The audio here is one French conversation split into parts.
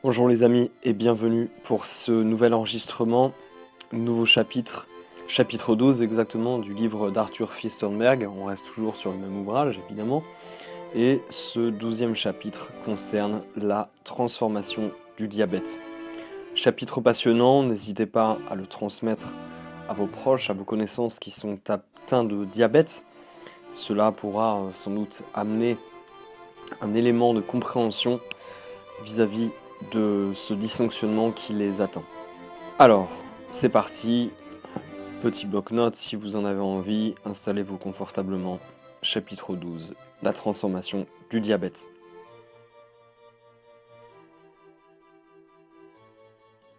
Bonjour les amis et bienvenue pour ce nouvel enregistrement, nouveau chapitre, chapitre 12 exactement du livre d'Arthur Firstenberg. On reste toujours sur le même ouvrage évidemment. Et ce 12e chapitre concerne la transformation du diabète. Chapitre passionnant, n'hésitez pas à le transmettre à vos proches, à vos connaissances qui sont atteints de diabète. Cela pourra sans doute amener un élément de compréhension vis-à-vis de ce dysfonctionnement qui les atteint. Alors, c'est parti, petit bloc-notes si vous en avez envie, installez-vous confortablement. Chapitre 12, la transformation du diabète.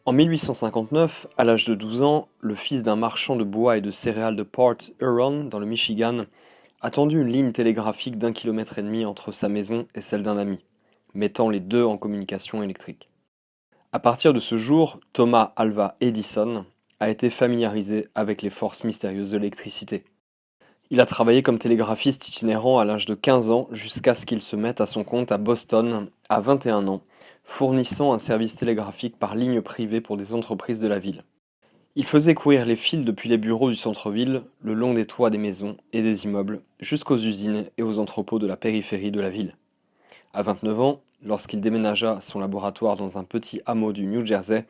En 1859, à l'âge de 12 ans, le fils d'un marchand de bois et de céréales de Port Huron, dans le Michigan, a tendu une ligne télégraphique d'1,5 km entre sa maison et celle d'un ami, mettant les deux en communication électrique. À partir de ce jour, Thomas Alva Edison a été familiarisé avec les forces mystérieuses de l'électricité. Il a travaillé comme télégraphiste itinérant à l'âge de 15 ans jusqu'à ce qu'il se mette à son compte à Boston à 21 ans, fournissant un service télégraphique par ligne privée pour des entreprises de la ville. Il faisait courir les fils depuis les bureaux du centre-ville, le long des toits des maisons et des immeubles, jusqu'aux usines et aux entrepôts de la périphérie de la ville. À 29 ans, lorsqu'il déménagea son laboratoire dans un petit hameau du New Jersey,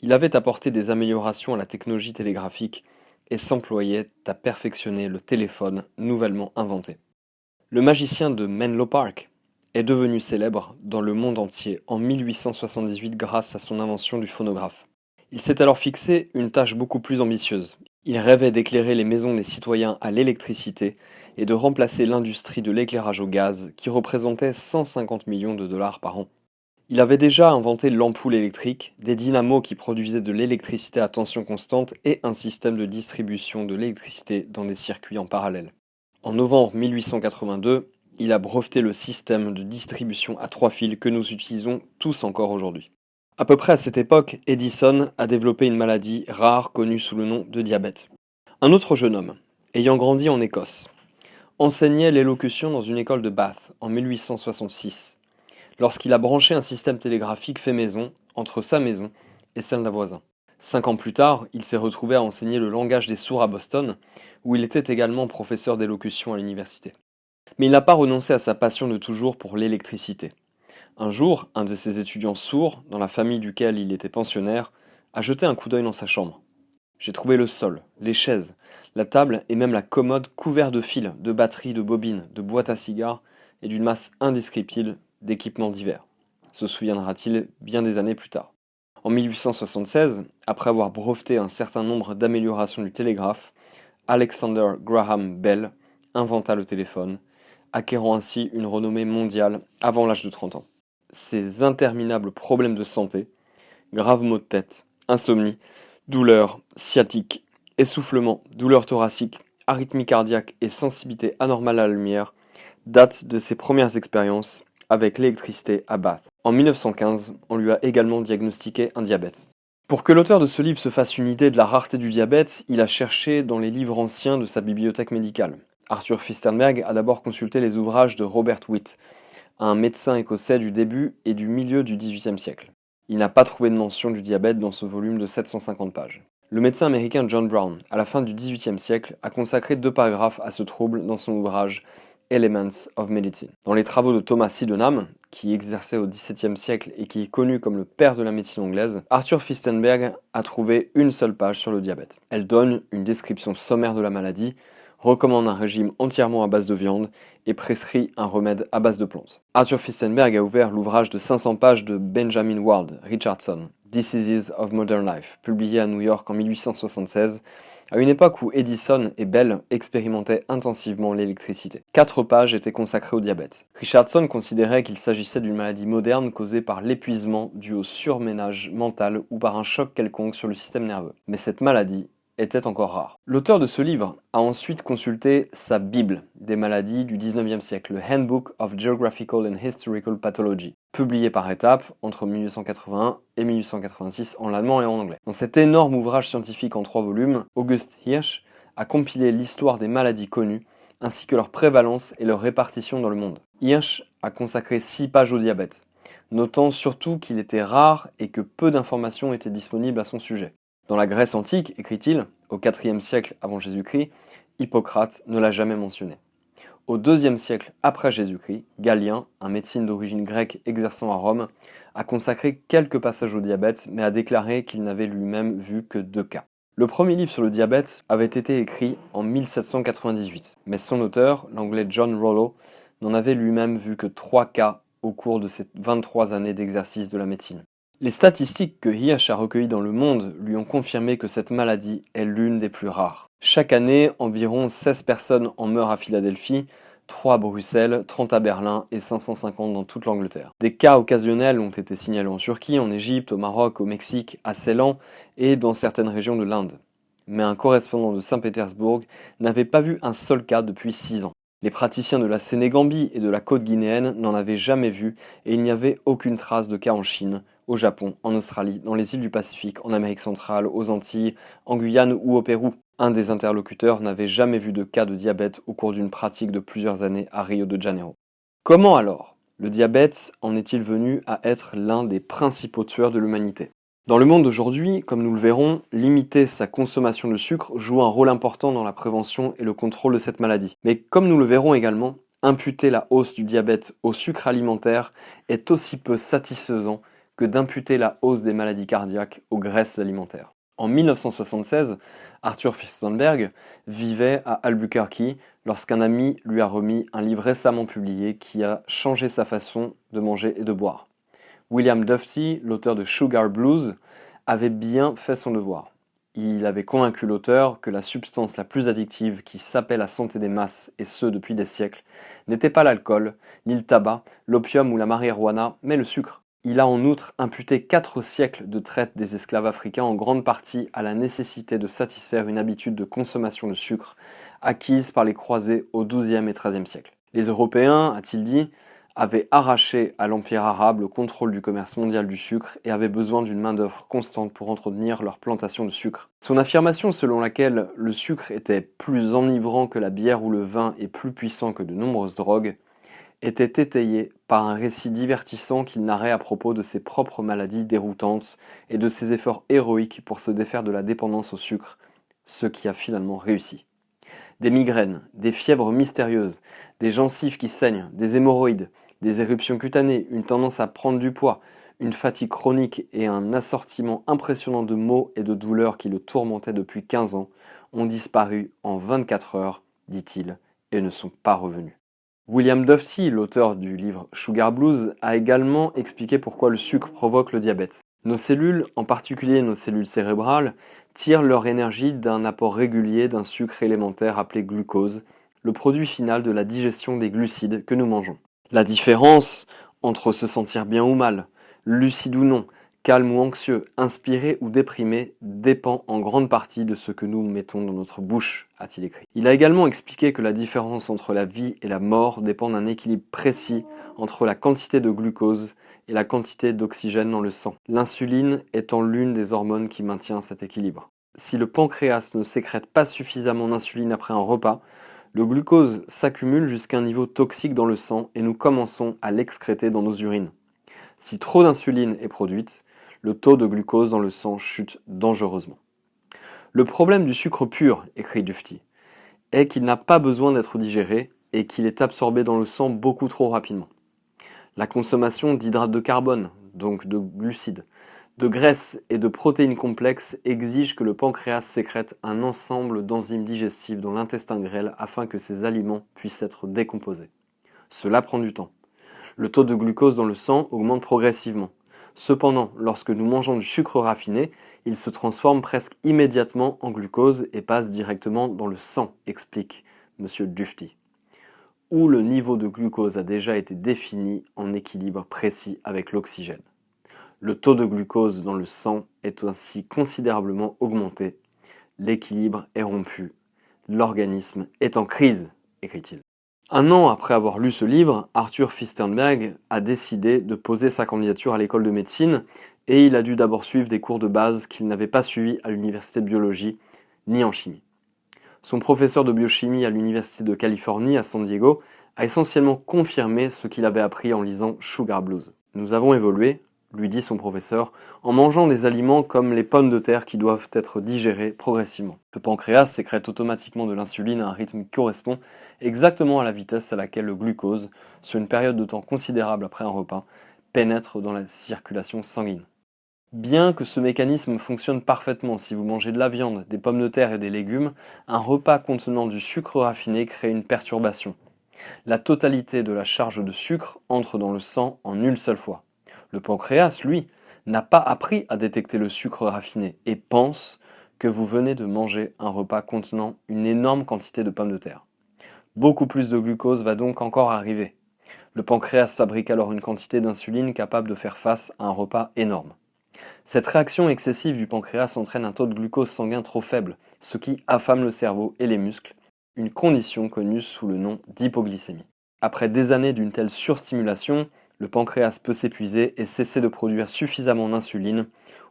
il avait apporté des améliorations à la technologie télégraphique et s'employait à perfectionner le téléphone nouvellement inventé. Le magicien de Menlo Park est devenu célèbre dans le monde entier en 1878 grâce à son invention du phonographe. Il s'est alors fixé une tâche beaucoup plus ambitieuse. Il rêvait d'éclairer les maisons des citoyens à l'électricité et de remplacer l'industrie de l'éclairage au gaz qui représentait 150 millions de dollars par an. Il avait déjà inventé l'ampoule électrique, des dynamos qui produisaient de l'électricité à tension constante et un système de distribution de l'électricité dans des circuits en parallèle. En novembre 1882, il a breveté le système de distribution à 3 fils que nous utilisons tous encore aujourd'hui. À peu près à cette époque, Edison a développé une maladie rare connue sous le nom de diabète. Un autre jeune homme, ayant grandi en Écosse, enseignait l'élocution dans une école de Bath en 1866, lorsqu'il a branché un système télégraphique fait maison entre sa maison et celle d'un voisin. 5 ans plus tard, il s'est retrouvé à enseigner le langage des sourds à Boston, où il était également professeur d'élocution à l'université. Mais il n'a pas renoncé à sa passion de toujours pour l'électricité. Un jour, un de ses étudiants sourds, dans la famille duquel il était pensionnaire, a jeté un coup d'œil dans sa chambre. J'ai trouvé le sol, les chaises, la table et même la commode couverts de fils, de batteries, de bobines, de boîtes à cigares et d'une masse indescriptible d'équipements divers, se souviendra-t-il bien des années plus tard. En 1876, après avoir breveté un certain nombre d'améliorations du télégraphe, Alexander Graham Bell inventa le téléphone, acquérant ainsi une renommée mondiale avant l'âge de 30 ans. Ses interminables problèmes de santé, graves maux de tête, insomnie, douleurs sciatiques, essoufflement, douleurs thoraciques, arythmie cardiaque et sensibilité anormale à la lumière datent de ses premières expériences avec l'électricité à Bath. En 1915, on lui a également diagnostiqué un diabète. Pour que l'auteur de ce livre se fasse une idée de la rareté du diabète, il a cherché dans les livres anciens de sa bibliothèque médicale. Arthur Firstenberg a d'abord consulté les ouvrages de Robert Witt, un médecin écossais du début et du milieu du XVIIIe siècle. Il n'a pas trouvé de mention du diabète dans ce volume de 750 pages. Le médecin américain John Brown, à la fin du XVIIIe siècle, a consacré 2 paragraphes à ce trouble dans son ouvrage Elements of Medicine. Dans les travaux de Thomas Sydenham, qui exerçait au XVIIe siècle et qui est connu comme le père de la médecine anglaise, Arthur Firstenberg a trouvé une seule page sur le diabète. Elle donne une description sommaire de la maladie, recommande un régime entièrement à base de viande et prescrit un remède à base de plantes. Arthur Firstenberg a ouvert l'ouvrage de 500 pages de Benjamin Ward Richardson, Diseases of Modern Life, publié à New York en 1876, à une époque où Edison et Bell expérimentaient intensivement l'électricité. 4 pages étaient consacrées au diabète. Richardson considérait qu'il s'agissait d'une maladie moderne causée par l'épuisement dû au surménage mental ou par un choc quelconque sur le système nerveux. Mais cette maladie était encore rare. L'auteur de ce livre a ensuite consulté sa Bible des maladies du XIXe siècle, le Handbook of Geographical and Historical Pathology, publié par étapes entre 1881 et 1886 en allemand et en anglais. Dans cet énorme ouvrage scientifique en 3 volumes, August Hirsch a compilé l'histoire des maladies connues, ainsi que leur prévalence et leur répartition dans le monde. Hirsch a consacré 6 pages au diabète, notant surtout qu'il était rare et que peu d'informations étaient disponibles à son sujet. Dans la Grèce antique, écrit-il, au IVe siècle avant Jésus-Christ, Hippocrate ne l'a jamais mentionné. Au IIe siècle après Jésus-Christ, Galien, un médecin d'origine grecque exerçant à Rome, a consacré quelques passages au diabète, mais a déclaré qu'il n'avait lui-même vu que 2 cas. Le premier livre sur le diabète avait été écrit en 1798, mais son auteur, l'anglais John Rollo, n'en avait lui-même vu que 3 cas au cours de ses 23 années d'exercice de la médecine. Les statistiques que Hirsch a recueillies dans le monde lui ont confirmé que cette maladie est l'une des plus rares. Chaque année, environ 16 personnes en meurent à Philadelphie, 3 à Bruxelles, 30 à Berlin et 550 dans toute l'Angleterre. Des cas occasionnels ont été signalés en Turquie, en Égypte, au Maroc, au Mexique, à Ceylan et dans certaines régions de l'Inde. Mais un correspondant de Saint-Pétersbourg n'avait pas vu un seul cas depuis 6 ans. Les praticiens de la Sénégambie et de la côte guinéenne n'en avaient jamais vu et il n'y avait aucune trace de cas en Chine, au Japon, en Australie, dans les îles du Pacifique, en Amérique centrale, aux Antilles, en Guyane ou au Pérou. Un des interlocuteurs n'avait jamais vu de cas de diabète au cours d'une pratique de plusieurs années à Rio de Janeiro. Comment alors le diabète en est-il venu à être l'un des principaux tueurs de l'humanité? Dans le monde d'aujourd'hui, comme nous le verrons, limiter sa consommation de sucre joue un rôle important dans la prévention et le contrôle de cette maladie. Mais comme nous le verrons également, imputer la hausse du diabète au sucre alimentaire est aussi peu satisfaisant que d'imputer la hausse des maladies cardiaques aux graisses alimentaires. En 1976, Arthur Firstenberg vivait à Albuquerque lorsqu'un ami lui a remis un livre récemment publié qui a changé sa façon de manger et de boire. William Dufty, l'auteur de Sugar Blues, avait bien fait son devoir. Il avait convaincu l'auteur que la substance la plus addictive qui sapait la santé des masses, et ce depuis des siècles, n'était pas l'alcool, ni le tabac, l'opium ou la marijuana, mais le sucre. Il a en outre imputé 4 siècles de traite des esclaves africains en grande partie à la nécessité de satisfaire une habitude de consommation de sucre acquise par les croisés au XIIe et XIIIe siècle. Les Européens, a-t-il dit, avaient arraché à l'Empire arabe le contrôle du commerce mondial du sucre et avaient besoin d'une main-d'œuvre constante pour entretenir leur plantation de sucre. Son affirmation selon laquelle le sucre était plus enivrant que la bière ou le vin et plus puissant que de nombreuses drogues était étayée par un récit divertissant qu'il narrait à propos de ses propres maladies déroutantes et de ses efforts héroïques pour se défaire de la dépendance au sucre, ce qui a finalement réussi. Des migraines, des fièvres mystérieuses, des gencives qui saignent, des hémorroïdes, des éruptions cutanées, une tendance à prendre du poids, une fatigue chronique et un assortiment impressionnant de maux et de douleurs qui le tourmentaient depuis 15 ans ont disparu en 24 heures, dit-il, et ne sont pas revenus. William Dufty, l'auteur du livre Sugar Blues, a également expliqué pourquoi le sucre provoque le diabète. Nos cellules, en particulier nos cellules cérébrales, tirent leur énergie d'un apport régulier d'un sucre élémentaire appelé glucose, le produit final de la digestion des glucides que nous mangeons. La différence entre se sentir bien ou mal, lucide ou non, calme ou anxieux, inspiré ou déprimé, dépend en grande partie de ce que nous mettons dans notre bouche, a-t-il écrit. Il a également expliqué que la différence entre la vie et la mort dépend d'un équilibre précis entre la quantité de glucose et la quantité d'oxygène dans le sang, l'insuline étant l'une des hormones qui maintient cet équilibre. Si le pancréas ne sécrète pas suffisamment d'insuline après un repas, le glucose s'accumule jusqu'à un niveau toxique dans le sang et nous commençons à l'excréter dans nos urines. Si trop d'insuline est produite, le taux de glucose dans le sang chute dangereusement. Le problème du sucre pur, écrit Dufty, est qu'il n'a pas besoin d'être digéré et qu'il est absorbé dans le sang beaucoup trop rapidement. La consommation d'hydrates de carbone, donc de glucides, de graisses et de protéines complexes exige que le pancréas sécrète un ensemble d'enzymes digestives dans l'intestin grêle afin que ces aliments puissent être décomposés. Cela prend du temps. Le taux de glucose dans le sang augmente progressivement. Cependant, lorsque nous mangeons du sucre raffiné, il se transforme presque immédiatement en glucose et passe directement dans le sang, explique M. Dufty, où le niveau de glucose a déjà été défini en équilibre précis avec l'oxygène. Le taux de glucose dans le sang est ainsi considérablement augmenté. L'équilibre est rompu. L'organisme est en crise, écrit-il. Un an après avoir lu ce livre, Arthur Firstenberg a décidé de poser sa candidature à l'école de médecine et il a dû d'abord suivre des cours de base qu'il n'avait pas suivis à l'université de biologie ni en chimie. Son professeur de biochimie à l'université de Californie à San Diego a essentiellement confirmé ce qu'il avait appris en lisant Sugar Blues. Nous avons évolué, lui dit son professeur, en mangeant des aliments comme les pommes de terre qui doivent être digérés progressivement. Le pancréas sécrète automatiquement de l'insuline à un rythme qui correspond exactement à la vitesse à laquelle le glucose, sur une période de temps considérable après un repas, pénètre dans la circulation sanguine. Bien que ce mécanisme fonctionne parfaitement si vous mangez de la viande, des pommes de terre et des légumes, un repas contenant du sucre raffiné crée une perturbation. La totalité de la charge de sucre entre dans le sang en une seule fois. Le pancréas, lui, n'a pas appris à détecter le sucre raffiné et pense que vous venez de manger un repas contenant une énorme quantité de pommes de terre. Beaucoup plus de glucose va donc encore arriver. Le pancréas fabrique alors une quantité d'insuline capable de faire face à un repas énorme. Cette réaction excessive du pancréas entraîne un taux de glucose sanguin trop faible, ce qui affame le cerveau et les muscles, une condition connue sous le nom d'hypoglycémie. Après des années d'une telle surstimulation, le pancréas peut s'épuiser et cesser de produire suffisamment d'insuline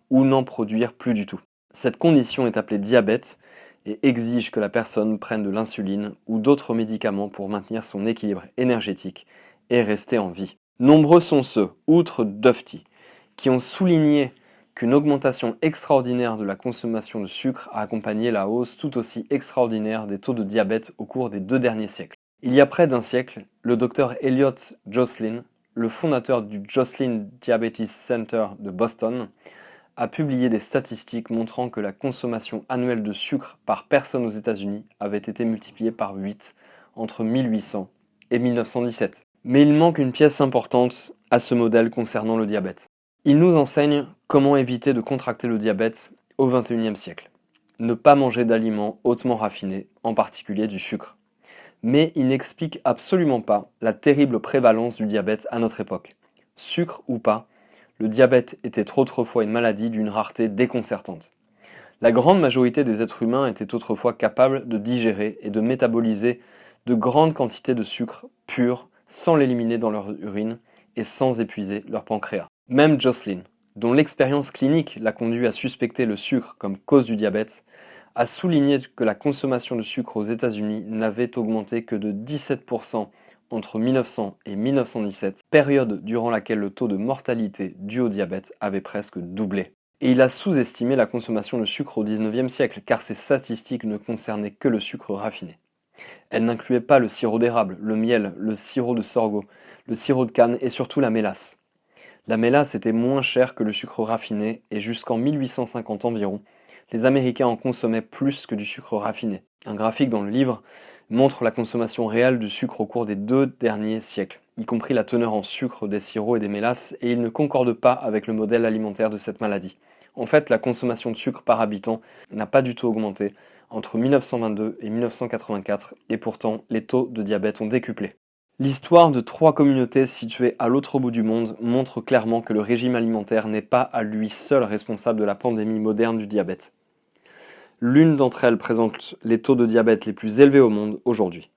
ou n'en produire plus du tout. Cette condition est appelée diabète et exige que la personne prenne de l'insuline ou d'autres médicaments pour maintenir son équilibre énergétique et rester en vie. Nombreux sont ceux, outre Dufty, qui ont souligné qu'une augmentation extraordinaire de la consommation de sucre a accompagné la hausse tout aussi extraordinaire des taux de diabète au cours des 2 derniers siècles. Il y a près d'un siècle, le docteur Elliot Joslin, le fondateur du Joslin Diabetes Center de Boston, a publié des statistiques montrant que la consommation annuelle de sucre par personne aux États-Unis avait été multipliée par 8 entre 1800 et 1917. Mais il manque une pièce importante à ce modèle concernant le diabète. Il nous enseigne comment éviter de contracter le diabète au XXIe siècle. Ne pas manger d'aliments hautement raffinés, en particulier du sucre. Mais il n'explique absolument pas la terrible prévalence du diabète à notre époque. Sucre ou pas, le diabète était autrefois une maladie d'une rareté déconcertante. La grande majorité des êtres humains étaient autrefois capables de digérer et de métaboliser de grandes quantités de sucre pur sans l'éliminer dans leur urine et sans épuiser leur pancréas. Même Joslin, dont l'expérience clinique l'a conduit à suspecter le sucre comme cause du diabète, a souligné que la consommation de sucre aux États-Unis n'avait augmenté que de 17% entre 1900 et 1917, période durant laquelle le taux de mortalité dû au diabète avait presque doublé. Et il a sous-estimé la consommation de sucre au XIXe siècle, car ces statistiques ne concernaient que le sucre raffiné. Elles n'incluaient pas le sirop d'érable, le miel, le sirop de sorgho, le sirop de canne et surtout la mélasse. La mélasse était moins chère que le sucre raffiné et jusqu'en 1850 environ, les Américains en consommaient plus que du sucre raffiné. Un graphique dans le livre montre la consommation réelle du sucre au cours des 2 derniers siècles, y compris la teneur en sucre des sirops et des mélasses, et il ne concorde pas avec le modèle alimentaire de cette maladie. En fait, la consommation de sucre par habitant n'a pas du tout augmenté entre 1922 et 1984, et pourtant les taux de diabète ont décuplé. L'histoire de 3 communautés situées à l'autre bout du monde montre clairement que le régime alimentaire n'est pas à lui seul responsable de la pandémie moderne du diabète. L'une d'entre elles présente les taux de diabète les plus élevés au monde aujourd'hui.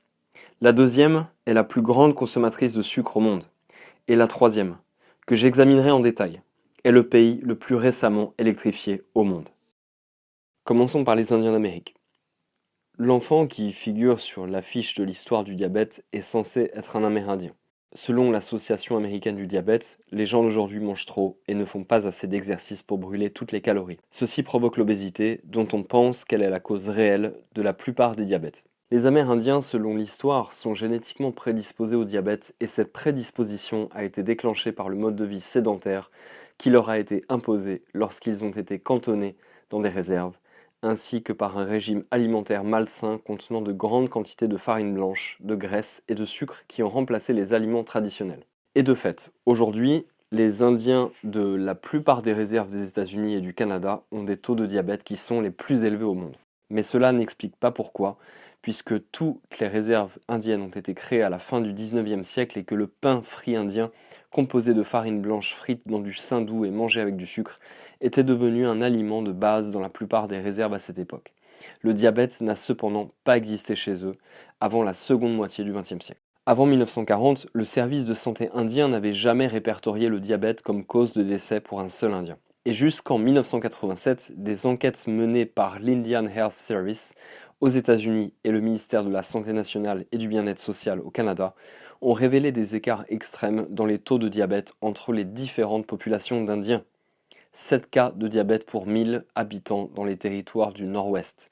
La deuxième est la plus grande consommatrice de sucre au monde. Et la troisième, que j'examinerai en détail, est le pays le plus récemment électrifié au monde. Commençons par les Indiens d'Amérique. L'enfant qui figure sur l'affiche de l'histoire du diabète est censé être un Amérindien. Selon l'Association américaine du diabète, les gens d'aujourd'hui mangent trop et ne font pas assez d'exercice pour brûler toutes les calories. Ceci provoque l'obésité, dont on pense qu'elle est la cause réelle de la plupart des diabètes. Les Amérindiens, selon l'histoire, sont génétiquement prédisposés au diabète et cette prédisposition a été déclenchée par le mode de vie sédentaire qui leur a été imposé lorsqu'ils ont été cantonnés dans des réserves, ainsi que par un régime alimentaire malsain contenant de grandes quantités de farine blanche, de graisse et de sucre qui ont remplacé les aliments traditionnels. Et de fait, aujourd'hui, les Indiens de la plupart des réserves des États-Unis et du Canada ont des taux de diabète qui sont les plus élevés au monde. Mais cela n'explique pas pourquoi, puisque toutes les réserves indiennes ont été créées à la fin du 19e siècle et que le pain frit indien, composé de farine blanche frite dans du sein doux et mangé avec du sucre, était devenu un aliment de base dans la plupart des réserves à cette époque. Le diabète n'a cependant pas existé chez eux avant la seconde moitié du XXe siècle. Avant 1940, le service de santé indien n'avait jamais répertorié le diabète comme cause de décès pour un seul Indien. Et jusqu'en 1987, des enquêtes menées par l'Indian Health Service aux États-Unis et le ministère de la Santé nationale et du bien-être social au Canada ont révélé des écarts extrêmes dans les taux de diabète entre les différentes populations d'Indiens. 7 cas de diabète pour 1000 habitants dans les territoires du Nord-Ouest,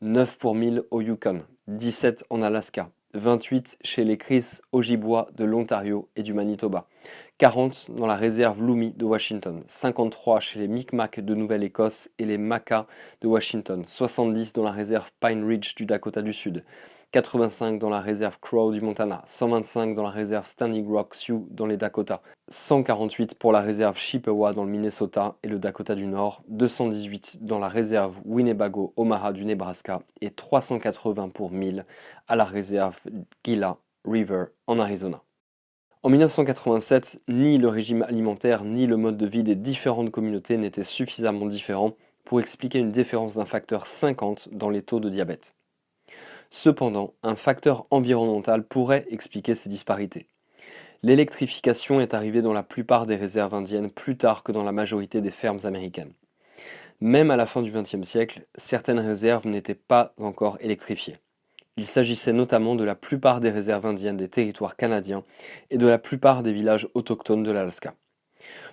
9 pour 1000 au Yukon, 17 en Alaska, 28 chez les Chris Ojibwa de l'Ontario et du Manitoba, 40 dans la réserve Loomi de Washington, 53 chez les Micmacs de Nouvelle-Écosse et les Makah de Washington, 70 dans la réserve Pine Ridge du Dakota du Sud, 85 dans la réserve Crow du Montana, 125 dans la réserve Standing Rock Sioux dans les Dakota, 148 pour la réserve Chippewa dans le Minnesota et le Dakota du Nord, 218 dans la réserve Winnebago Omaha du Nebraska et 380 pour 1000 à la réserve Gila River en Arizona. En 1987, ni le régime alimentaire ni le mode de vie des différentes communautés n'étaient suffisamment différents pour expliquer une différence d'un facteur 50 dans les taux de diabète. Cependant, un facteur environnemental pourrait expliquer ces disparités. L'électrification est arrivée dans la plupart des réserves indiennes plus tard que dans la majorité des fermes américaines. Même à la fin du XXe siècle, certaines réserves n'étaient pas encore électrifiées. Il s'agissait notamment de la plupart des réserves indiennes des territoires canadiens et de la plupart des villages autochtones de l'Alaska.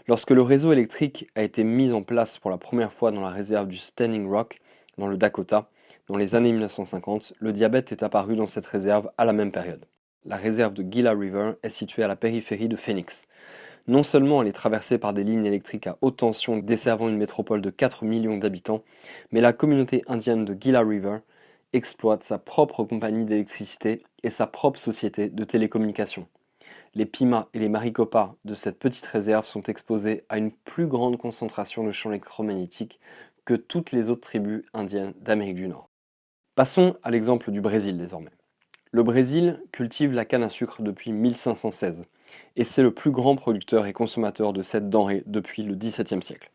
Lorsque le réseau électrique a été mis en place pour la première fois dans la réserve du Standing Rock, dans le Dakota, dans les années 1950, le diabète est apparu dans cette réserve à la même période. La réserve de Gila River est située à la périphérie de Phoenix. Non seulement elle est traversée par des lignes électriques à haute tension desservant une métropole de 4 millions d'habitants, mais la communauté indienne de Gila River exploite sa propre compagnie d'électricité et sa propre société de télécommunications. Les Pima et les Maricopa de cette petite réserve sont exposés à une plus grande concentration de champs électromagnétiques que toutes les autres tribus indiennes d'Amérique du Nord. Passons à l'exemple du Brésil désormais. Le Brésil cultive la canne à sucre depuis 1516 et c'est le plus grand producteur et consommateur de cette denrée depuis le XVIIe siècle.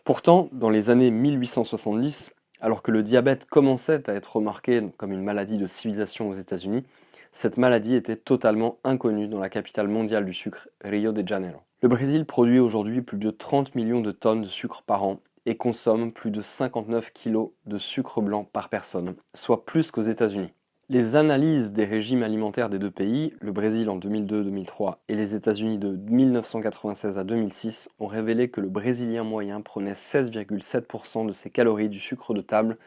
Pourtant, dans les années 1870, alors que le diabète commençait à être remarqué comme une maladie de civilisation aux États-Unis, cette maladie était totalement inconnue dans la capitale mondiale du sucre, Rio de Janeiro. Le Brésil produit aujourd'hui plus de 30 millions de tonnes de sucre par an et consomme plus de 59 kg de sucre blanc par personne, soit plus qu'aux États-Unis. Les analyses des régimes alimentaires des deux pays, le Brésil en 2002-2003 et les États-Unis de 1996 à 2006, ont révélé que le Brésilien moyen prenait 16,7% de ses calories du sucre de table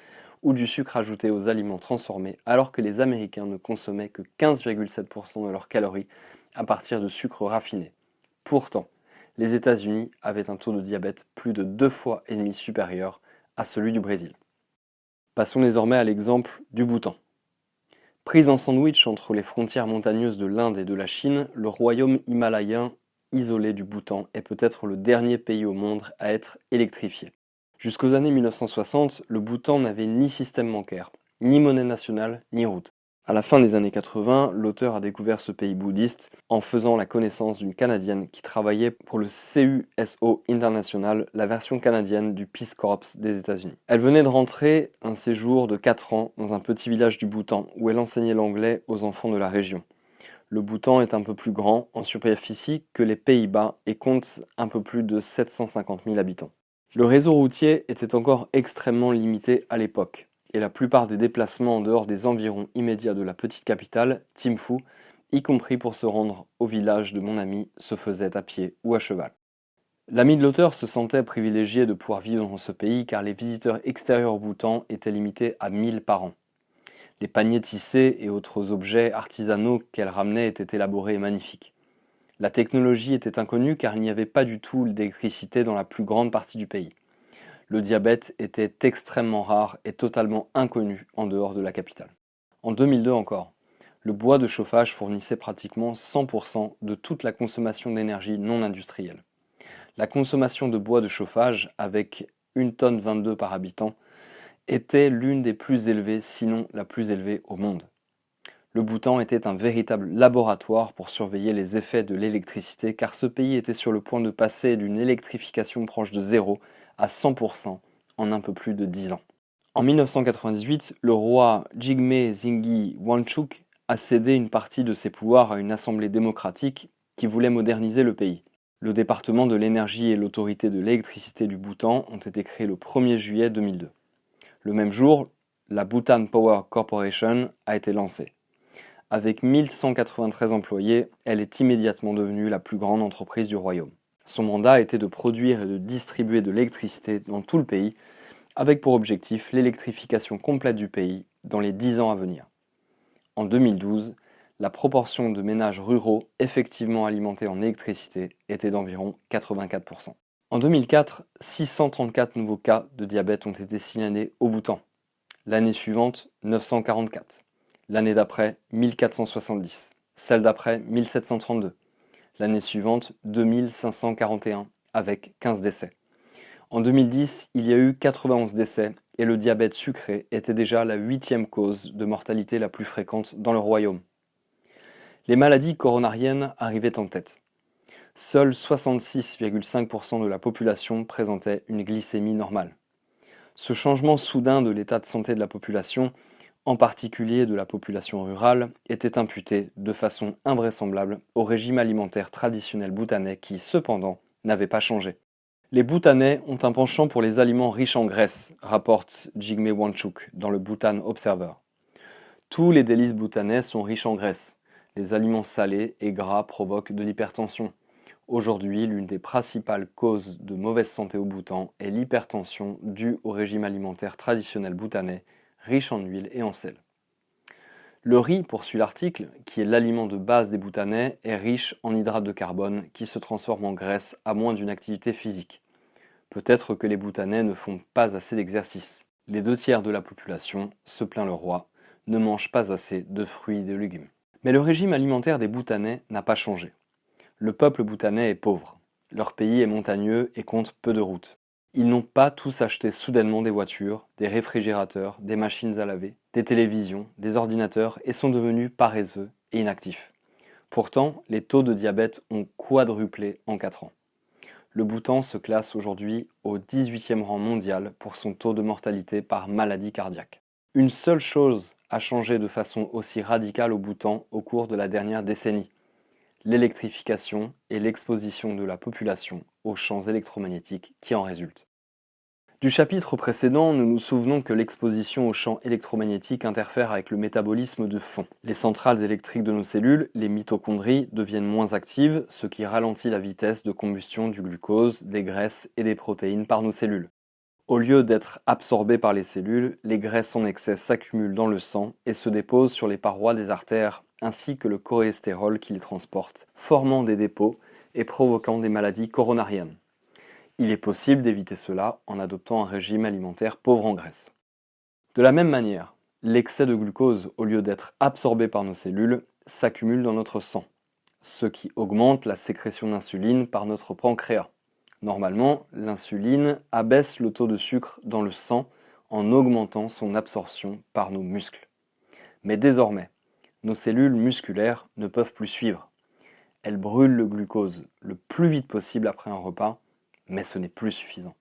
ou du sucre ajouté aux aliments transformés, alors que les Américains ne consommaient que 15,7% de leurs calories à partir de sucre raffiné. Pourtant, les États-Unis avaient un taux de diabète plus de 2,5 fois supérieur à celui du Brésil. Passons désormais à l'exemple du Bhoutan. Prise en sandwich entre les frontières montagneuses de l'Inde et de la Chine, le royaume himalayen isolé du Bhoutan est peut-être le dernier pays au monde à être électrifié. Jusqu'aux années 1960, le Bhoutan n'avait ni système bancaire, ni monnaie nationale, ni route. À la fin des années 80, l'auteur a découvert ce pays bouddhiste en faisant la connaissance d'une Canadienne qui travaillait pour le CUSO International, la version canadienne du Peace Corps des États-Unis. Elle venait de rentrer un séjour de 4 ans dans un petit village du Bhoutan où elle enseignait l'anglais aux enfants de la région. Le Bhoutan est un peu plus grand en superficie que les Pays-Bas et compte un peu plus de 750 000 habitants. Le réseau routier était encore extrêmement limité à l'époque, et la plupart des déplacements en dehors des environs immédiats de la petite capitale, Thimphu, y compris pour se rendre au village de mon ami, se faisaient à pied ou à cheval. L'ami de l'auteur se sentait privilégié de pouvoir vivre dans ce pays car les visiteurs extérieurs au Bhoutan étaient limités à 1000 par an. Les paniers tissés et autres objets artisanaux qu'elle ramenait étaient élaborés et magnifiques. La technologie était inconnue car il n'y avait pas du tout d'électricité dans la plus grande partie du pays. Le diabète était extrêmement rare et totalement inconnu en dehors de la capitale. En 2002 encore, le bois de chauffage fournissait pratiquement 100% de toute la consommation d'énergie non industrielle. La consommation de bois de chauffage, avec 1,22 tonne par habitant, était l'une des plus élevées, sinon la plus élevée au monde. Le Bhoutan était un véritable laboratoire pour surveiller les effets de l'électricité car ce pays était sur le point de passer d'une électrification proche de zéro à 100% en un peu plus de 10 ans. En 1998, le roi Jigme Zingi Wangchuk a cédé une partie de ses pouvoirs à une assemblée démocratique qui voulait moderniser le pays. Le département de l'énergie et l'autorité de l'électricité du Bhoutan ont été créés le 1er juillet 2002. Le même jour, la Bhutan Power Corporation a été lancée. Avec 1193 employés, elle est immédiatement devenue la plus grande entreprise du royaume. Son mandat était de produire et de distribuer de l'électricité dans tout le pays, avec pour objectif l'électrification complète du pays dans les 10 ans à venir. En 2012, la proportion de ménages ruraux effectivement alimentés en électricité était d'environ 84%. En 2004, 634 nouveaux cas de diabète ont été signalés au Bhoutan. L'année suivante, 944. L'année d'après, 1470. Celle d'après, 1732. L'année suivante, 2541, avec 15 décès. En 2010, il y a eu 91 décès et le diabète sucré était déjà la 8e cause de mortalité la plus fréquente dans le royaume. Les maladies coronariennes arrivaient en tête. Seuls 66,5% de la population présentait une glycémie normale. Ce changement soudain de l'état de santé de la population, en particulier de la population rurale, était imputé de façon invraisemblable au régime alimentaire traditionnel bhoutanais qui, cependant, n'avait pas changé. Les Bhoutanais ont un penchant pour les aliments riches en graisse, rapporte Jigme Wanchuk dans le Bhutan Observer. Tous les délices bhoutanais sont riches en graisse. Les aliments salés et gras provoquent de l'hypertension. Aujourd'hui, l'une des principales causes de mauvaise santé au Bhoutan est l'hypertension due au régime alimentaire traditionnel bhoutanais, riche en huile et en sel. Le riz, poursuit l'article, qui est l'aliment de base des Bhoutanais, est riche en hydrates de carbone qui se transforment en graisse à moins d'une activité physique. Peut-être que les Bhoutanais ne font pas assez d'exercice. Les 2/3 de la population, se plaint le roi, ne mangent pas assez de fruits et de légumes. Mais le régime alimentaire des Bhoutanais n'a pas changé. Le peuple bhoutanais est pauvre. Leur pays est montagneux et compte peu de routes. Ils n'ont pas tous acheté soudainement des voitures, des réfrigérateurs, des machines à laver, des télévisions, des ordinateurs et sont devenus paresseux et inactifs. Pourtant, les taux de diabète ont quadruplé en 4 ans. Le Bhoutan se classe aujourd'hui au 18e rang mondial pour son taux de mortalité par maladie cardiaque. Une seule chose a changé de façon aussi radicale au Bhoutan au cours de la dernière décennie: l'électrification et l'exposition de la population aux champs électromagnétiques qui en résultent. Du chapitre précédent, nous nous souvenons que l'exposition aux champs électromagnétiques interfère avec le métabolisme de fond. Les centrales électriques de nos cellules, les mitochondries, deviennent moins actives, ce qui ralentit la vitesse de combustion du glucose, des graisses et des protéines par nos cellules. Au lieu d'être absorbées par les cellules, les graisses en excès s'accumulent dans le sang et se déposent sur les parois des artères, ainsi que le cholestérol qui les transporte, formant des dépôts et provoquant des maladies coronariennes. Il est possible d'éviter cela en adoptant un régime alimentaire pauvre en graisse. De la même manière, l'excès de glucose, au lieu d'être absorbé par nos cellules, s'accumule dans notre sang, ce qui augmente la sécrétion d'insuline par notre pancréas. Normalement, l'insuline abaisse le taux de sucre dans le sang en augmentant son absorption par nos muscles. Mais désormais, nos cellules musculaires ne peuvent plus suivre. Elles brûlent le glucose le plus vite possible après un repas, mais ce n'est plus suffisant.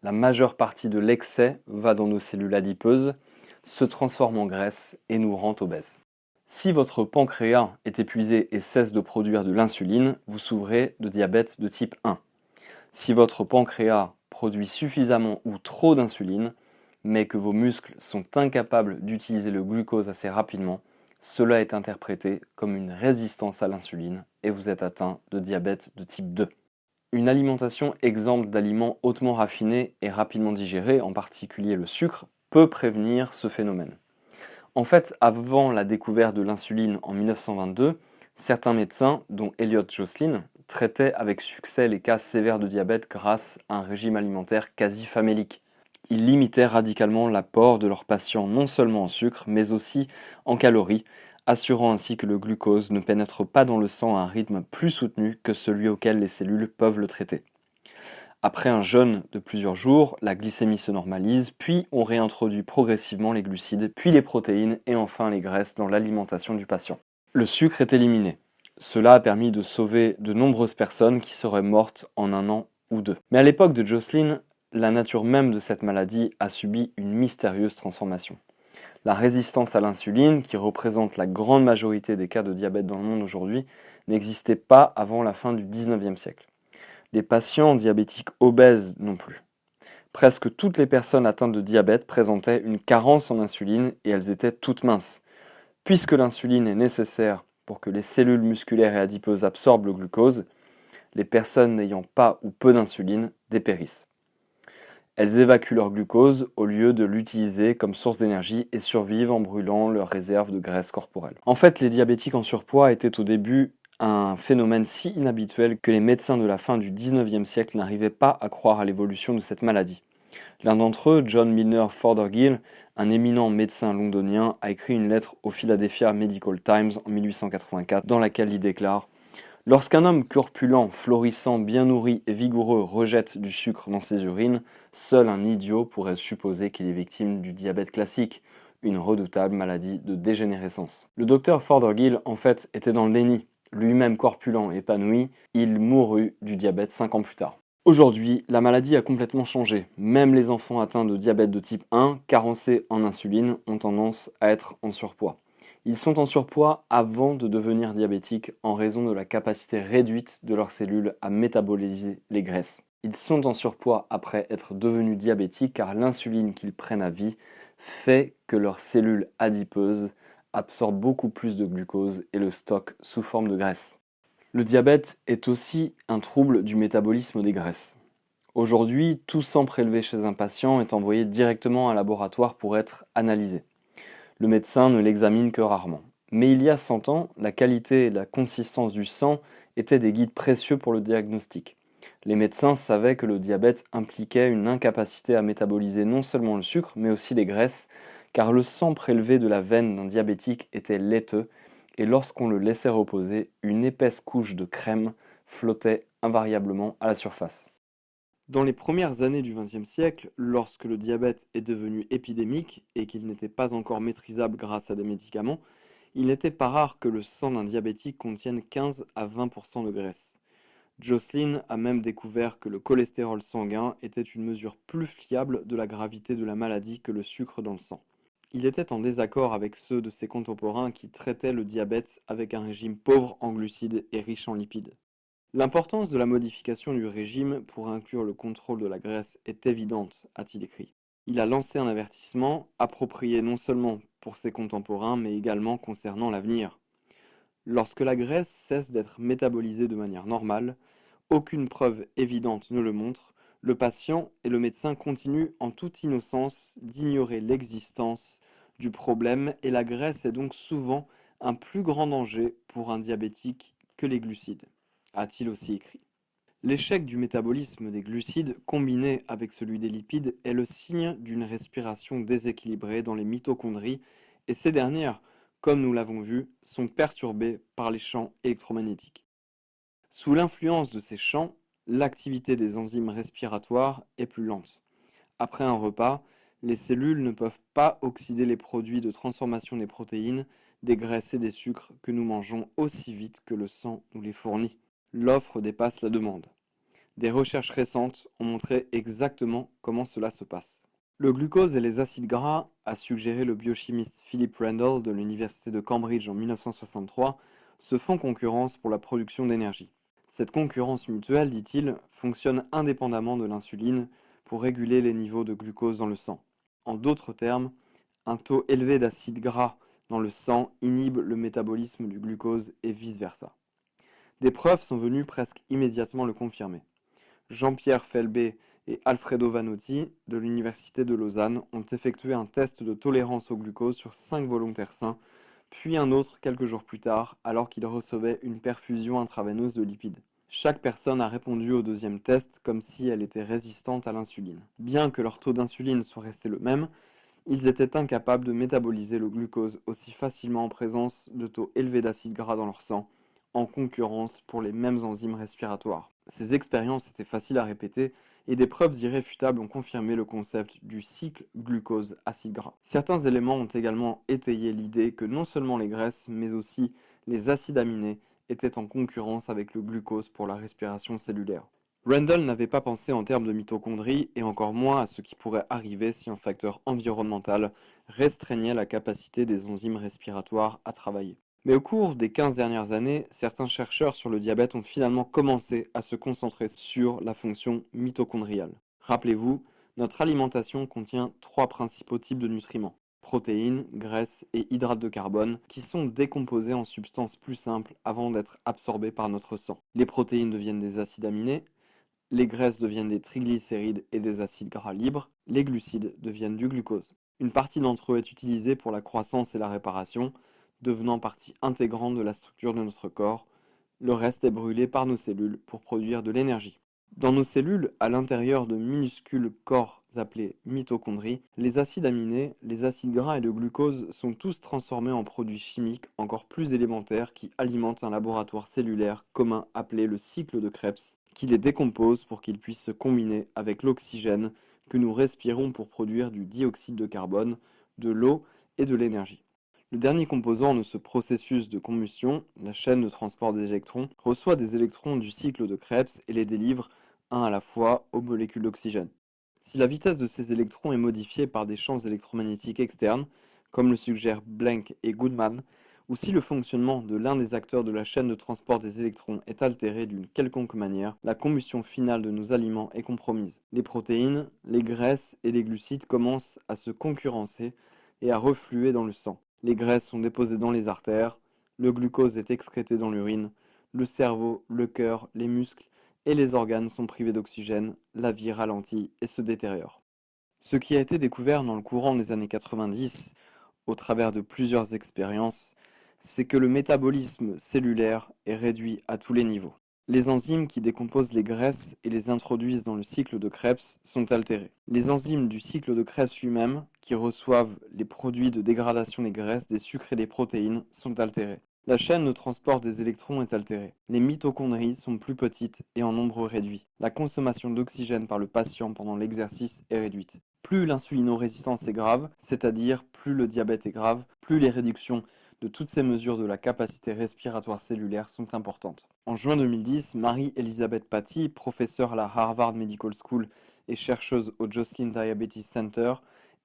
La majeure partie de l'excès va dans nos cellules adipeuses, se transforme en graisse et nous rend obèses. Si votre pancréas est épuisé et cesse de produire de l'insuline, vous souffrez de diabète de type 1. Si votre pancréas produit suffisamment ou trop d'insuline, mais que vos muscles sont incapables d'utiliser le glucose assez rapidement, cela est interprété comme une résistance à l'insuline et vous êtes atteint de diabète de type 2. Une alimentation exempte d'aliments hautement raffinés et rapidement digérés, en particulier le sucre, peut prévenir ce phénomène. En fait, avant la découverte de l'insuline en 1922, certains médecins, dont Elliot Joslin, traitaient avec succès les cas sévères de diabète grâce à un régime alimentaire quasi famélique. Ils limitaient radicalement l'apport de leurs patients non seulement en sucre, mais aussi en calories, assurant ainsi que le glucose ne pénètre pas dans le sang à un rythme plus soutenu que celui auquel les cellules peuvent le traiter. Après un jeûne de plusieurs jours, la glycémie se normalise, puis on réintroduit progressivement les glucides, puis les protéines et enfin les graisses dans l'alimentation du patient. Le sucre est éliminé. Cela a permis de sauver de nombreuses personnes qui seraient mortes en 1 an ou 2. Mais à l'époque de Joslin, la nature même de cette maladie a subi une mystérieuse transformation. La résistance à l'insuline, qui représente la grande majorité des cas de diabète dans le monde aujourd'hui, n'existait pas avant la fin du 19e siècle. Les patients diabétiques obèses non plus. Presque toutes les personnes atteintes de diabète présentaient une carence en insuline et elles étaient toutes minces. Puisque l'insuline est nécessaire pour que les cellules musculaires et adipeuses absorbent le glucose, les personnes n'ayant pas ou peu d'insuline dépérissent. Elles évacuent leur glucose au lieu de l'utiliser comme source d'énergie et survivent en brûlant leurs réserves de graisse corporelle. En fait, les diabétiques en surpoids étaient au début un phénomène si inhabituel que les médecins de la fin du 19e siècle n'arrivaient pas à croire à l'évolution de cette maladie. L'un d'entre eux, John Milner Fothergill, un éminent médecin londonien, a écrit une lettre au Philadelphia Medical Times en 1884 dans laquelle il déclare: Lorsqu'un homme corpulent, florissant, bien nourri et vigoureux rejette du sucre dans ses urines, seul un idiot pourrait supposer qu'il est victime du diabète classique, une redoutable maladie de dégénérescence. Le docteur Fothergill, en fait, était dans le déni. Lui-même corpulent et épanoui, il mourut du diabète 5 ans plus tard. Aujourd'hui, la maladie a complètement changé. Même les enfants atteints de diabète de type 1, carencés en insuline, ont tendance à être en surpoids. Ils sont en surpoids avant de devenir diabétiques en raison de la capacité réduite de leurs cellules à métaboliser les graisses. Ils sont en surpoids après être devenus diabétiques car l'insuline qu'ils prennent à vie fait que leurs cellules adipeuses absorbent beaucoup plus de glucose et le stockent sous forme de graisse. Le diabète est aussi un trouble du métabolisme des graisses. Aujourd'hui, tout sang prélevé chez un patient est envoyé directement à un laboratoire pour être analysé. Le médecin ne l'examine que rarement. Mais il y a 100 ans, la qualité et la consistance du sang étaient des guides précieux pour le diagnostic. Les médecins savaient que le diabète impliquait une incapacité à métaboliser non seulement le sucre, mais aussi les graisses, car le sang prélevé de la veine d'un diabétique était laiteux, et lorsqu'on le laissait reposer, une épaisse couche de crème flottait invariablement à la surface. Dans les premières années du XXe siècle, lorsque le diabète est devenu épidémique et qu'il n'était pas encore maîtrisable grâce à des médicaments, il n'était pas rare que le sang d'un diabétique contienne 15 à 20% de graisse. Jocelyn a même découvert que le cholestérol sanguin était une mesure plus fiable de la gravité de la maladie que le sucre dans le sang. Il était en désaccord avec ceux de ses contemporains qui traitaient le diabète avec un régime pauvre en glucides et riche en lipides. L'importance de la modification du régime pour inclure le contrôle de la graisse est évidente, a-t-il écrit. Il a lancé un avertissement approprié non seulement pour ses contemporains, mais également concernant l'avenir. Lorsque la graisse cesse d'être métabolisée de manière normale, aucune preuve évidente ne le montre, le patient et le médecin continuent en toute innocence d'ignorer l'existence du problème et la graisse est donc souvent un plus grand danger pour un diabétique que les glucides, a-t-il aussi écrit. L'échec du métabolisme des glucides combiné avec celui des lipides est le signe d'une respiration déséquilibrée dans les mitochondries et ces dernières, comme nous l'avons vu, sont perturbées par les champs électromagnétiques. Sous l'influence de ces champs, l'activité des enzymes respiratoires est plus lente. Après un repas, les cellules ne peuvent pas oxyder les produits de transformation des protéines, des graisses et des sucres que nous mangeons aussi vite que le sang nous les fournit. L'offre dépasse la demande. Des recherches récentes ont montré exactement comment cela se passe. Le glucose et les acides gras, a suggéré le biochimiste Philip Randall de l'université de Cambridge en 1963, se font concurrence pour la production d'énergie. Cette concurrence mutuelle, dit-il, fonctionne indépendamment de l'insuline pour réguler les niveaux de glucose dans le sang. En d'autres termes, un taux élevé d'acides gras dans le sang inhibe le métabolisme du glucose et vice-versa. Des preuves sont venues presque immédiatement le confirmer. Jean-Pierre Felbé et Alfredo Vanotti de l'université de Lausanne ont effectué un test de tolérance au glucose sur 5 volontaires sains, puis un autre quelques jours plus tard alors qu'ils recevaient une perfusion intraveineuse de lipides. Chaque personne a répondu au deuxième test comme si elle était résistante à l'insuline. Bien que leur taux d'insuline soit resté le même, ils étaient incapables de métaboliser le glucose aussi facilement en présence de taux élevés d'acides gras dans leur sang, en concurrence pour les mêmes enzymes respiratoires. Ces expériences étaient faciles à répéter et des preuves irréfutables ont confirmé le concept du cycle glucose-acide gras. Certains éléments ont également étayé l'idée que non seulement les graisses, mais aussi les acides aminés étaient en concurrence avec le glucose pour la respiration cellulaire. Randall n'avait pas pensé en termes de mitochondries et encore moins à ce qui pourrait arriver si un facteur environnemental restreignait la capacité des enzymes respiratoires à travailler. Mais au cours des 15 dernières années, certains chercheurs sur le diabète ont finalement commencé à se concentrer sur la fonction mitochondriale. Rappelez-vous, Notre alimentation contient trois principaux types de nutriments: protéines, graisses et hydrates de carbone, qui sont décomposés en substances plus simples avant d'être absorbés par notre sang. Les protéines deviennent des acides aminés, les graisses deviennent des triglycérides et des acides gras libres, les glucides deviennent du glucose. Une partie d'entre eux est utilisée pour la croissance et la réparation, devenant partie intégrante de la structure de notre corps. Le reste est brûlé par nos cellules pour produire de l'énergie. Dans nos cellules, à l'intérieur de minuscules corps appelés mitochondries, les acides aminés, les acides gras et le glucose sont tous transformés en produits chimiques encore plus élémentaires qui alimentent un laboratoire cellulaire commun appelé le cycle de Krebs, qui les décompose pour qu'ils puissent se combiner avec l'oxygène que nous respirons pour produire du dioxyde de carbone, de l'eau et de l'énergie. Le dernier composant de ce processus de combustion, la chaîne de transport des électrons, reçoit des électrons du cycle de Krebs et les délivre, un à la fois, aux molécules d'oxygène. Si la vitesse de ces électrons est modifiée par des champs électromagnétiques externes, comme le suggèrent Blank et Goodman, ou si le fonctionnement de l'un des acteurs de la chaîne de transport des électrons est altéré d'une quelconque manière, la combustion finale de nos aliments est compromise. Les protéines, les graisses et les glucides commencent à se concurrencer et à refluer dans le sang. Les graisses sont déposées dans les artères, le glucose est excrété dans l'urine, le cerveau, le cœur, les muscles et les organes sont privés d'oxygène, la vie ralentit et se détériore. Ce qui a été découvert dans le courant des années 90, au travers de plusieurs expériences, c'est que le métabolisme cellulaire est réduit à tous les niveaux. Les enzymes qui décomposent les graisses et les introduisent dans le cycle de Krebs sont altérées. Les enzymes du cycle de Krebs lui-même, qui reçoivent les produits de dégradation des graisses, des sucres et des protéines, sont altérées. La chaîne de transport des électrons est altérée. Les mitochondries sont plus petites et en nombre réduit. La consommation d'oxygène par le patient pendant l'exercice est réduite. Plus l'insulinorésistance est grave, c'est-à-dire plus le diabète est grave, plus les réductions de toutes ces mesures de la capacité respiratoire cellulaire sont importantes. En juin 2010, Marie-Elizabeth Paty, professeure à la Harvard Medical School et chercheuse au Joslin Diabetes Center,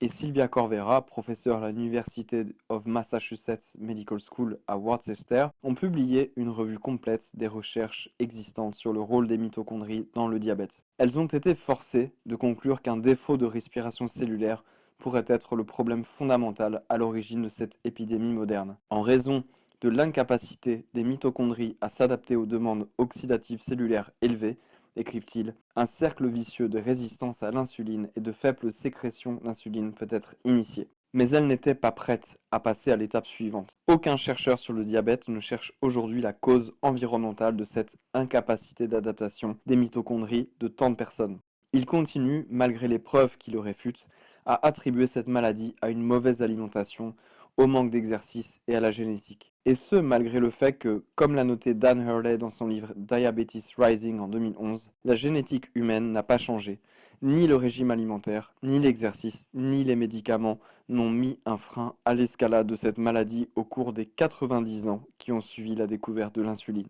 et Sylvia Corvera, professeure à l'University of Massachusetts Medical School à Worcester, ont publié une revue complète des recherches existantes sur le rôle des mitochondries dans le diabète. Elles ont été forcées de conclure qu'un défaut de respiration cellulaire pourrait être le problème fondamental à l'origine de cette épidémie moderne. En raison de l'incapacité des mitochondries à s'adapter aux demandes oxydatives cellulaires élevées, écrivent-ils, un cercle vicieux de résistance à l'insuline et de faible sécrétion d'insuline peut être initié. Mais elle n'était pas prête à passer à l'étape suivante. Aucun chercheur sur le diabète ne cherche aujourd'hui la cause environnementale de cette incapacité d'adaptation des mitochondries de tant de personnes. Il continue, malgré les preuves qui le réfutent, à attribuer cette maladie à une mauvaise alimentation, au manque d'exercice et à la génétique. Et ce, malgré le fait que, comme l'a noté Dan Hurley dans son livre Diabetes Rising en 2011, la génétique humaine n'a pas changé. Ni le régime alimentaire, ni l'exercice, ni les médicaments n'ont mis un frein à l'escalade de cette maladie au cours des 90 ans qui ont suivi la découverte de l'insuline.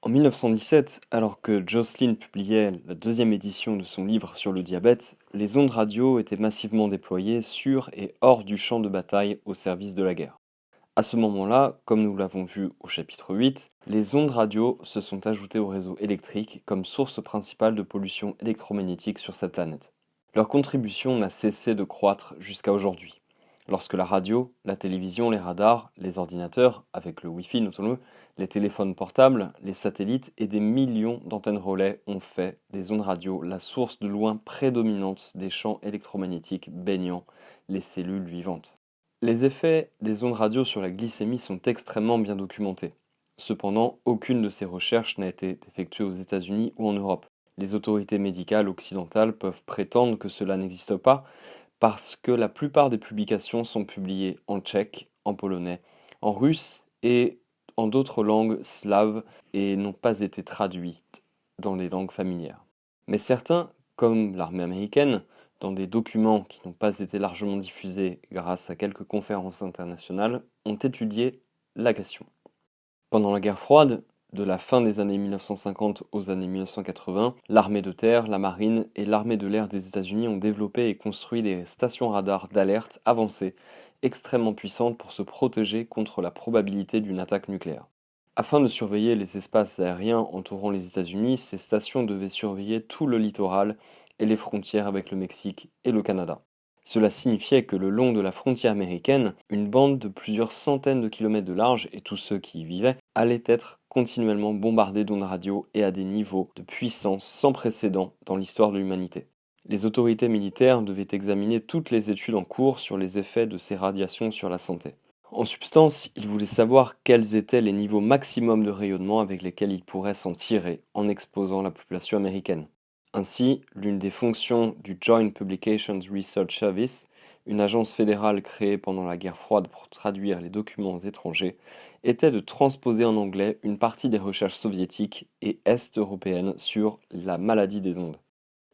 En 1917, alors que Joslin publiait la deuxième édition de son livre sur le diabète, les ondes radio étaient massivement déployées sur et hors du champ de bataille au service de la guerre. À ce moment-là, comme nous l'avons vu au chapitre 8, les ondes radio se sont ajoutées au réseau électrique comme source principale de pollution électromagnétique sur cette planète. Leur contribution n'a cessé de croître jusqu'à aujourd'hui. Lorsque la radio, la télévision, les radars, les ordinateurs, avec le Wi-Fi notons-le, les téléphones portables, les satellites et des millions d'antennes relais ont fait des ondes radio la source de loin prédominante des champs électromagnétiques baignant les cellules vivantes. Les effets des ondes radio sur la glycémie sont extrêmement bien documentés. Cependant, aucune de ces recherches n'a été effectuée aux États-Unis ou en Europe. Les autorités médicales occidentales peuvent prétendre que cela n'existe pas parce que la plupart des publications sont publiées en tchèque, en polonais, en russe et en d'autres langues slaves et n'ont pas été traduites dans les langues familières. Mais certains, comme l'armée américaine, dans des documents qui n'ont pas été largement diffusés grâce à quelques conférences internationales, ont étudié la question. Pendant la guerre froide, de la fin des années 1950 aux années 1980, l'armée de terre, la marine et l'armée de l'air des États-Unis ont développé et construit des stations radars d'alerte avancées, extrêmement puissantes pour se protéger contre la probabilité d'une attaque nucléaire. Afin de surveiller les espaces aériens entourant les États-Unis, ces stations devaient surveiller tout le littoral et les frontières avec le Mexique et le Canada. Cela signifiait que le long de la frontière américaine, une bande de plusieurs centaines de kilomètres de large, et tous ceux qui y vivaient, allaient être continuellement bombardés d'ondes radio et à des niveaux de puissance sans précédent dans l'histoire de l'humanité. Les autorités militaires devaient examiner toutes les études en cours sur les effets de ces radiations sur la santé. En substance, ils voulaient savoir quels étaient les niveaux maximums de rayonnement avec lesquels ils pourraient s'en tirer en exposant la population américaine. Ainsi, l'une des fonctions du Joint Publications Research Service, une agence fédérale créée pendant la guerre froide pour traduire les documents étrangers, était de transposer en anglais une partie des recherches soviétiques et est-européennes sur la maladie des ondes.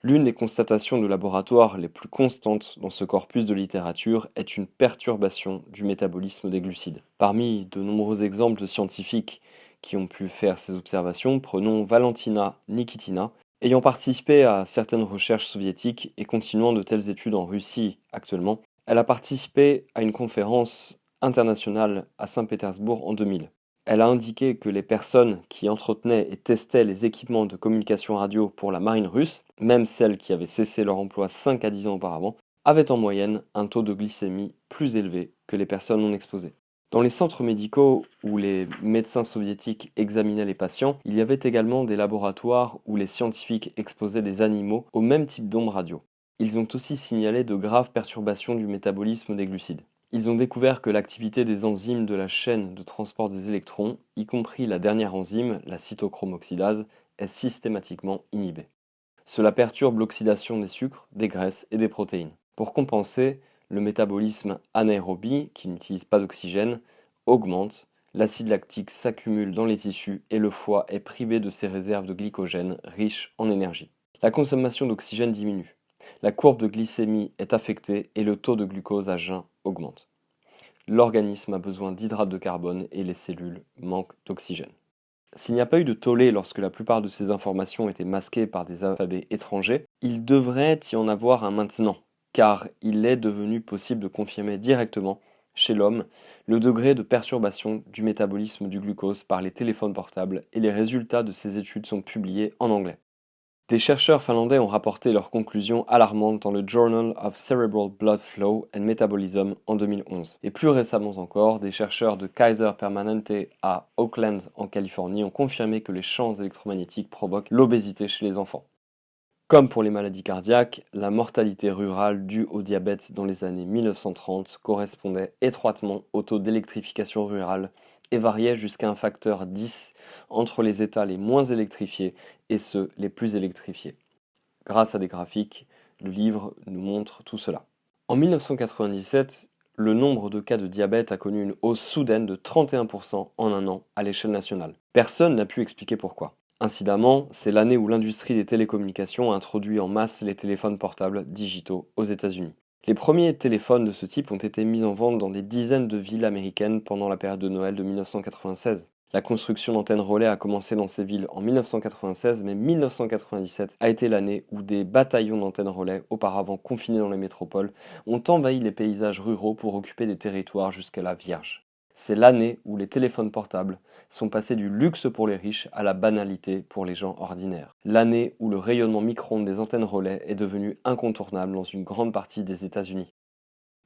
L'une des constatations de laboratoire les plus constantes dans ce corpus de littérature est une perturbation du métabolisme des glucides. Parmi de nombreux exemples de scientifiques qui ont pu faire ces observations, prenons Valentina Nikitina, ayant participé à certaines recherches soviétiques et continuant de telles études en Russie actuellement. Elle a participé à une conférence internationale à Saint-Pétersbourg en 2000. Elle a indiqué que les personnes qui entretenaient et testaient les équipements de communication radio pour la marine russe, même celles qui avaient cessé leur emploi 5 à 10 ans auparavant, avaient en moyenne un taux de glycémie plus élevé que les personnes non exposées. Dans les centres médicaux où les médecins soviétiques examinaient les patients, il y avait également des laboratoires où les scientifiques exposaient des animaux au même type d'ondes radio. Ils ont aussi signalé de graves perturbations du métabolisme des glucides. Ils ont découvert que l'activité des enzymes de la chaîne de transport des électrons, y compris la dernière enzyme, la cytochrome-oxydase, est systématiquement inhibée. Cela perturbe l'oxydation des sucres, des graisses et des protéines. Pour compenser, le métabolisme anaérobie, qui n'utilise pas d'oxygène, augmente, l'acide lactique s'accumule dans les tissus et le foie est privé de ses réserves de glycogène riches en énergie. La consommation d'oxygène diminue. La courbe de glycémie est affectée et le taux de glucose à jeun augmente. L'organisme a besoin d'hydrates de carbone et les cellules manquent d'oxygène. S'il n'y a pas eu de tollé lorsque la plupart de ces informations étaient masquées par des alphabets étrangers, il devrait y en avoir un maintenant, car il est devenu possible de confirmer directement, chez l'homme, le degré de perturbation du métabolisme du glucose par les téléphones portables et les résultats de ces études sont publiés en anglais. Des chercheurs finlandais ont rapporté leurs conclusions alarmantes dans le Journal of Cerebral Blood Flow and Metabolism en 2011. Et plus récemment encore, des chercheurs de Kaiser Permanente à Oakland en Californie ont confirmé que les champs électromagnétiques provoquent l'obésité chez les enfants. Comme pour les maladies cardiaques, la mortalité rurale due au diabète dans les années 1930 correspondait étroitement au taux d'électrification rurale et variait jusqu'à un facteur 10 entre les États les moins électrifiés et ceux les plus électrifiés. Grâce à des graphiques, le livre nous montre tout cela. En 1997, le nombre de cas de diabète a connu une hausse soudaine de 31% en un an à l'échelle nationale. Personne n'a pu expliquer pourquoi. Incidemment, c'est l'année où l'industrie des télécommunications a introduit en masse les téléphones portables digitaux aux États-Unis. Les premiers téléphones de ce type ont été mis en vente dans des dizaines de villes américaines pendant la période de Noël de 1996. La construction d'antennes relais a commencé dans ces villes en 1996, mais 1997 a été l'année où des bataillons d'antennes relais, auparavant confinés dans les métropoles, ont envahi les paysages ruraux pour occuper des territoires jusqu'à-là vierges. C'est l'année où les téléphones portables sont passés du luxe pour les riches à la banalité pour les gens ordinaires. L'année où le rayonnement micro-ondes des antennes relais est devenu incontournable dans une grande partie des États-Unis.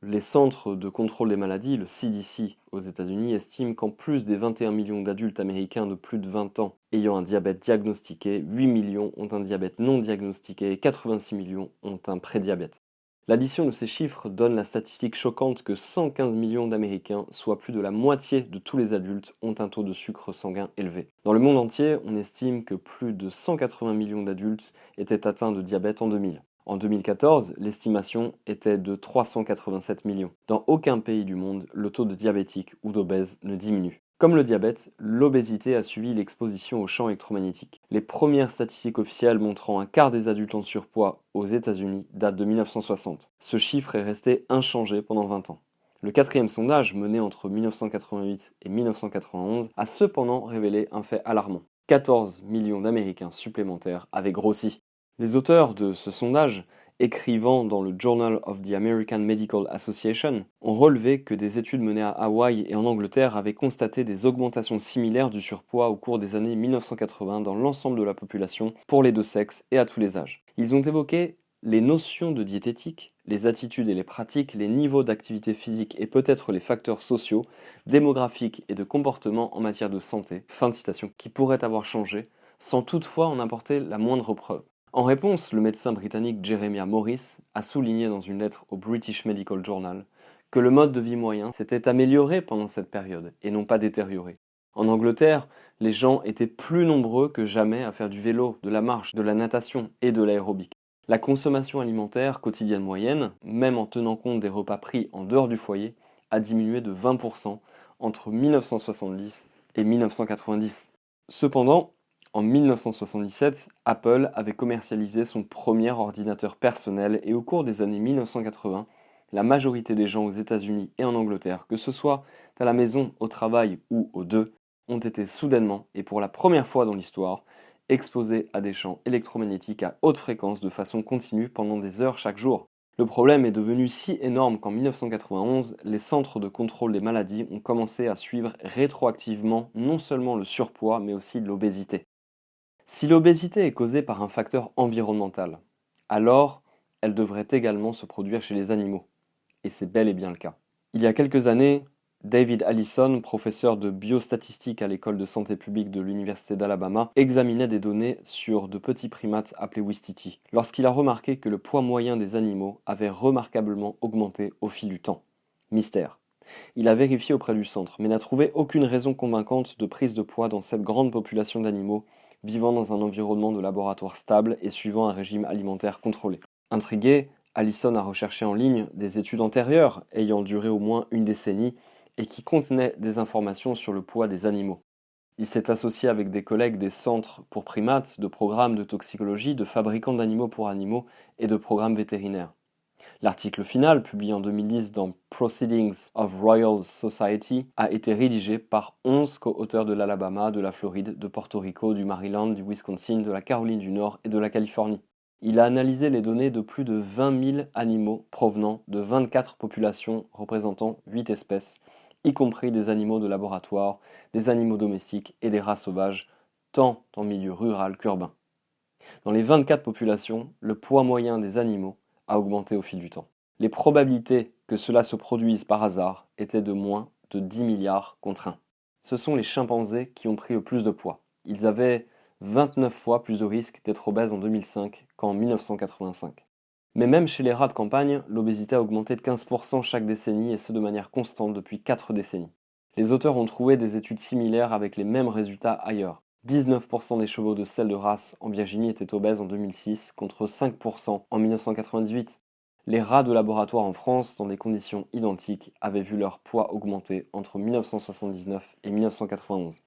Les centres de contrôle des maladies, le CDC aux États-Unis, estiment qu'en plus des 21 millions d'adultes américains de plus de 20 ans ayant un diabète diagnostiqué, 8 millions ont un diabète non diagnostiqué et 86 millions ont un prédiabète. L'addition de ces chiffres donne la statistique choquante que 115 millions d'Américains, soit plus de la moitié de tous les adultes, ont un taux de sucre sanguin élevé. Dans le monde entier, on estime que plus de 180 millions d'adultes étaient atteints de diabète en 2000. En 2014, l'estimation était de 387 millions. Dans aucun pays du monde, le taux de diabétiques ou d'obèses ne diminue. Comme le diabète, l'obésité a suivi l'exposition aux champs électromagnétiques. Les premières statistiques officielles montrant un quart des adultes en surpoids aux États-Unis datent de 1960. Ce chiffre est resté inchangé pendant 20 ans. Le quatrième sondage, mené entre 1988 et 1991, a cependant révélé un fait alarmant. 14 millions d'Américains supplémentaires avaient grossi. Les auteurs de ce sondage, écrivant dans le Journal of the American Medical Association, ont relevé que des études menées à Hawaï et en Angleterre avaient constaté des augmentations similaires du surpoids au cours des années 1980 dans l'ensemble de la population pour les deux sexes et à tous les âges. Ils ont évoqué Les notions de diététique, les attitudes et les pratiques, les niveaux d'activité physique et peut-être les facteurs sociaux, démographiques et de comportement en matière de santé, fin de citation, qui pourraient avoir changé, sans toutefois en apporter la moindre preuve. En réponse, le médecin britannique Jeremiah Morris a souligné dans une lettre au British Medical Journal que le mode de vie moyen s'était amélioré pendant cette période et non pas détérioré. En Angleterre, les gens étaient plus nombreux que jamais à faire du vélo, de la marche, de la natation et de l'aérobic. La consommation alimentaire quotidienne moyenne, même en tenant compte des repas pris en dehors du foyer, a diminué de 20% entre 1970 et 1990. Cependant, en 1977, Apple avait commercialisé son premier ordinateur personnel et au cours des années 1980, la majorité des gens aux États-Unis et en Angleterre, que ce soit à la maison, au travail ou aux deux, ont été soudainement, et pour la première fois dans l'histoire, exposés à des champs électromagnétiques à haute fréquence de façon continue pendant des heures chaque jour. Le problème est devenu si énorme qu'en 1991, les centres de contrôle des maladies ont commencé à suivre rétroactivement non seulement le surpoids, mais aussi l'obésité. Si l'obésité est causée par un facteur environnemental, alors elle devrait également se produire chez les animaux. Et c'est bel et bien le cas. Il y a quelques années, David Allison, professeur de biostatistique à l'école de santé publique de l'Université d'Alabama, examinait des données sur de petits primates appelés Ouistiti, lorsqu'il a remarqué que le poids moyen des animaux avait remarquablement augmenté au fil du temps. Mystère. Il a vérifié auprès du centre, mais n'a trouvé aucune raison convaincante de prise de poids dans cette grande population d'animaux vivant dans un environnement de laboratoire stable et suivant un régime alimentaire contrôlé. Intrigué, Allison a recherché en ligne des études antérieures ayant duré au moins une décennie et qui contenaient des informations sur le poids des animaux. Il s'est associé avec des collègues des centres pour primates, de programmes de toxicologie, de fabricants d'animaux pour animaux et de programmes vétérinaires. L'article final, publié en 2010 dans Proceedings of Royal Society, a été rédigé par 11 co-auteurs de l'Alabama, de la Floride, de Porto Rico, du Maryland, du Wisconsin, de la Caroline du Nord et de la Californie. Il a analysé les données de plus de 20 000 animaux provenant de 24 populations représentant 8 espèces, y compris des animaux de laboratoire, des animaux domestiques et des rats sauvages, tant en milieu rural qu'urbain. Dans les 24 populations, le poids moyen des animaux a augmenté au fil du temps. Les probabilités que cela se produise par hasard étaient de moins de 10 milliards contre 1. Ce sont les chimpanzés qui ont pris le plus de poids. Ils avaient 29 fois plus de risques d'être obèses en 2005 qu'en 1985. Mais même chez les rats de campagne, l'obésité a augmenté de 15% chaque décennie et ce de manière constante depuis 4 décennies. Les auteurs ont trouvé des études similaires avec les mêmes résultats ailleurs. 19% des chevaux de selle de race en Virginie étaient obèses en 2006 contre 5% en 1998. Les rats de laboratoire en France, dans des conditions identiques, avaient vu leur poids augmenter entre 1979 et 1991.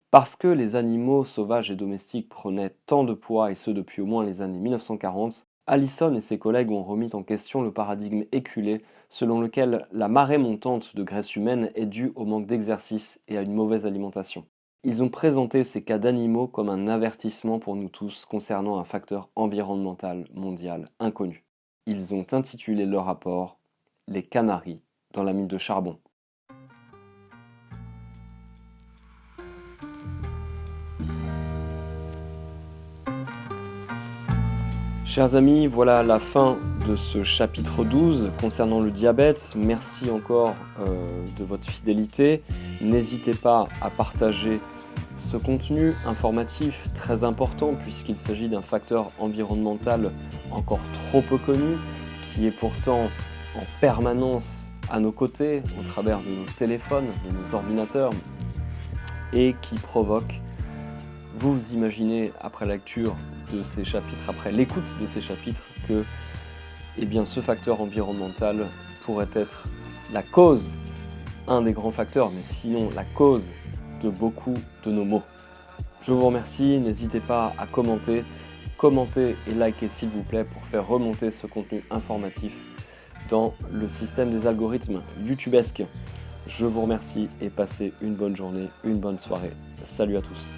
Parce que les animaux sauvages et domestiques prenaient tant de poids et ce depuis au moins les années 1940, Allison et ses collègues ont remis en question le paradigme éculé selon lequel la marée montante de graisse humaine est due au manque d'exercice et à une mauvaise alimentation. Ils ont présenté ces cas d'animaux comme un avertissement pour nous tous concernant un facteur environnemental mondial inconnu. Ils ont intitulé leur rapport « Les canaris dans la mine de charbon ». Chers amis, voilà la fin de ce chapitre 12 concernant le diabète. Merci encore de votre fidélité. N'hésitez pas à partager ce contenu informatif très important puisqu'il s'agit d'un facteur environnemental encore trop peu connu qui est pourtant en permanence à nos côtés au travers de nos téléphones, de nos ordinateurs et qui provoque, vous imaginez après la lecture de ces chapitres, après l'écoute de ces chapitres, que ce facteur environnemental pourrait être la cause, un des grands facteurs, mais sinon la cause de beaucoup de nos maux. Je vous remercie, n'hésitez pas à commenter et liker s'il vous plaît pour faire remonter ce contenu informatif dans le système des algorithmes youtubesques. Je vous remercie et passez une bonne journée, une bonne soirée. Salut à tous.